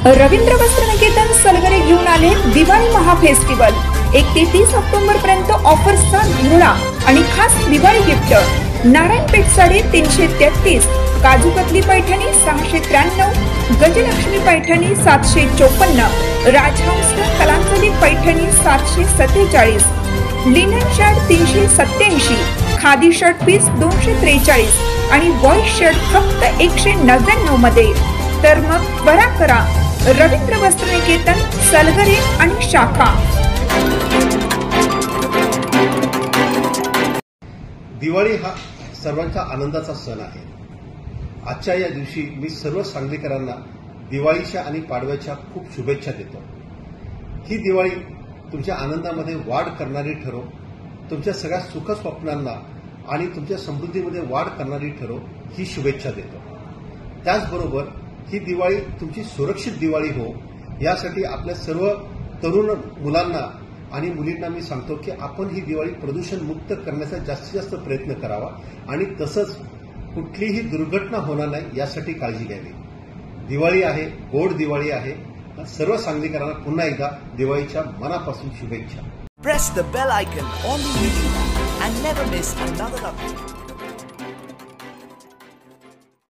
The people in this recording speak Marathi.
रवींद्र वस्त्र निकेतन सलगरे घेऊन आले दिवाळी महाफेस्टिवल। 1 ते 30 ऑक्टोबर पर्यंत ऑफर्सचा धुळा आणि खास Diwali gift. Narayan Peth sari 333, Kaju Katli Paithani 693, Gajalakshmi Paithani 754, Rajhans Kalanjali Paithani 747, linen shirt 387, khadi shirt piece 243 आणि बॉयज शर्ट फक्त 199 मध्ये। तर मग बरा करा रवींद्र वस्त्र निकेतन सलगरे आणि शाखा। दिवाळी हा सर्वांचा आनंदाचा सण आहे। आजच्या या दिवशी मी सर्व सांगलीकरांना दिवाळीच्या आणि पाडव्याच्या खूप शुभेच्छा देतो। ही दिवाळी तुमच्या आनंदामध्ये वाढ करणारी ठरो, तुमच्या सगळ्या सुख स्वप्नांना आणि तुमच्या समृद्धीमध्ये वाढ करणारी ठरो ही शुभेच्छा देतो। त्याचबरोबर ही दिवाळी तुमची सुरक्षित दिवाळी हो यासाठी आपल्या सर्व तरुण मुलांना आणि मुलींना मी सांगतो की आपण ही दिवाळी प्रदूषण मुक्त करण्याचा जास्तीत जास्त प्रयत्न करावा आणि तसंच कुठलीही दुर्घटना होणार नाही यासाठी काळजी घ्यावी। दिवाळी आहे, गोड दिवाळी आहे। सर्व सांगलीकरांना पुन्हा एकदा दिवाळीच्या मनापासून शुभेच्छा। Press the bell icon on the video and never miss another update.